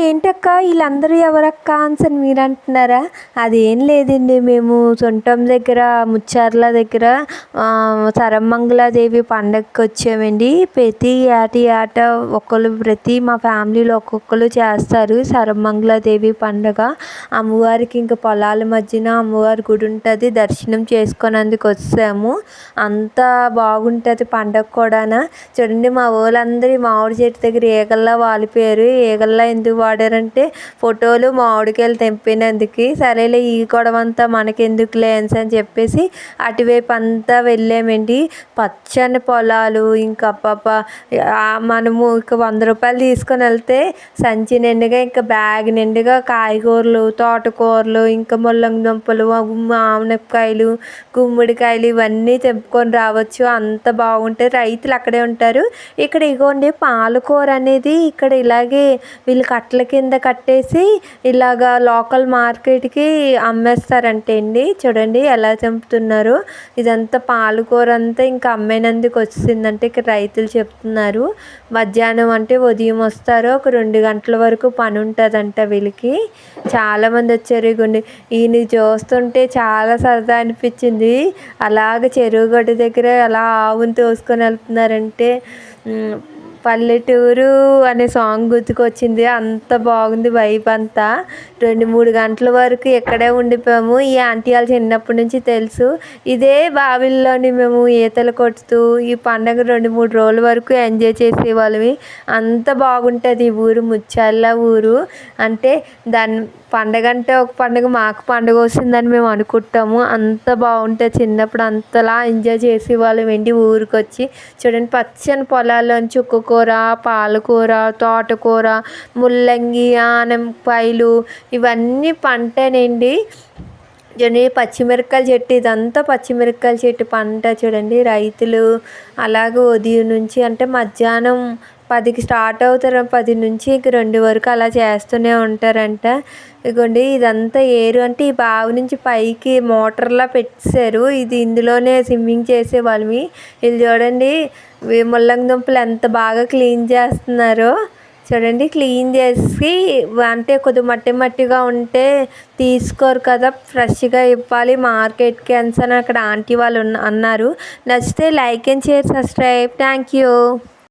ఏంటక్క వీళ్ళందరూ ఎవరక్క అని మీరు అంటున్నారా? అదేం లేదండి, మేము సొంతం దగ్గర ముచ్చార్ల దగ్గర సరమంగళాదేవి పండగకి వచ్చామండి. ప్రతి ఏటా ప్రతి మా ఫ్యామిలీలో ఒక్కొక్కరు చేస్తారు సరమంగళాదేవి పండగ. అమ్మవారికి ఇంకా పొలాల మధ్యన అమ్మవారి గుడి ఉంటుంది, దర్శనం చేసుకునేందుకు వచ్చాము. అంతా బాగుంటుంది పండగ కూడా. చూడండి మా వాళ్ళందరూ మామిడి చెట్టు దగ్గర ఈగల్లా వాలిపోయారు. ఈగల్లా ఎందుకు వాడారంటే ఫోటోలు మామిడికాయలు తెంపినందుకు. సరేలే ఈ గొడవ అంతా మనకెందుకులే అని చెప్పేసి అటువైపు అంతా వెళ్ళామండి. పచ్చని పొలాలు, ఇంకా మనము ఇక 100 రూపాయలు తీసుకొని వెళ్తే సంచి నిండుగా ఇంకా బ్యాగ్ నిండుగా కాయగూరలు, తోటకూరలు, ఇంకా ముల్లంగి దుంపలు, ఆనపకాయలు, గుమ్మడికాయలు ఇవన్నీ తెంపుకొని రావచ్చు. అంత బాగుంటుంది. రైతులు అక్కడే ఉంటారు. ఇక్కడ ఇగోండి పాలకూర అనేది ఇక్కడ ఇలాగే వీళ్ళు కట్టల కింద కట్టేసి ఇలాగా లోకల్ మార్కెట్కి అమ్మేస్తారంటే అండి. చూడండి ఎలా చంపుతున్నారు. ఇదంతా పాలకూర అంతా ఇంకా అమ్మేనందుకు వచ్చిందంటే ఇక్కడ రైతులు చెప్తున్నారు. మధ్యాహ్నం అంటే ఉదయం వస్తారు, ఒక 2 గంటల వరకు పని ఉంటుందంట వీళ్ళకి. చాలామంది వచ్చారు. ఇగోండి ఈయన చూస్తుంటే చాలా సరదా అనిపించింది. అలాగ చెరువు గడ్డ దగ్గర అలా ఆవును తోసుకొని వెళ్తున్నారంటే పల్లెటూరు అనే సాంగ్ గుర్తుకొచ్చింది. అంత బాగుంది వైబ్ అంతా. 2-3 గంటల వరకు ఇక్కడే ఉండిపోయాము. ఈ ఆంటీ వాళ్ళు చిన్నప్పటి నుంచి తెలుసు. ఇదే బావిల్లోని మేము ఈతలు కొడుతూ ఈ పండగ 2-3 రోజుల వరకు ఎంజాయ్ చేసేవాళ్ళమి. అంత బాగుంటుంది ఈ ఊరు, ముచ్చార్ల ఊరు. అంటే దాని పండగ అంటే ఒక పండుగ, మాకు పండుగ వస్తుందని మేము అనుకుంటాము. అంత బాగుంటుంది. చిన్నప్పుడు అంతలా ఎంజాయ్ చేసేవాళ్ళం ఏంటి ఊరికి వచ్చి. చూడండి పచ్చని పొలాల్లోంచి చుక్కకూర, పాలకూర, తోటకూర, ముల్లంగి, ఆనపకాయలు ఇవన్నీ పంటేనండి. చూడండి పచ్చిమిరపకాయల చెట్టు, ఇదంతా పచ్చిమిరపకాయల చెట్టు పంట. చూడండి రైతులు అలాగే ఉదయం నుంచి అంటే మధ్యాహ్నం 10కి స్టార్ట్ అవుతారు, 10 నుంచి ఇంక 2 వరకు అలా చేస్తూనే ఉంటారంట. ఇదిగోండి ఇదంతా ఏరు అంటే ఈ బావి నుంచి పైకి మోటార్లా పెట్టేశారు. ఇందులోనే స్విమ్మింగ్ చేసేవాళ్ళమి. ఇది చూడండి ముల్లంగి దుంపలు ఎంత బాగా క్లీన్ చేస్తున్నారో. చూడండి క్లీన్ చేసి అంటే కొద్దిగా మట్టి మట్టిగా ఉంటే తీసుకోరు కదా, ఫ్రెష్గా ఇవ్వాలి మార్కెట్కి అని అక్కడ ఆంటీ వాళ్ళు అన్నారు. నచ్చితే like and share, subscribe. Thank you.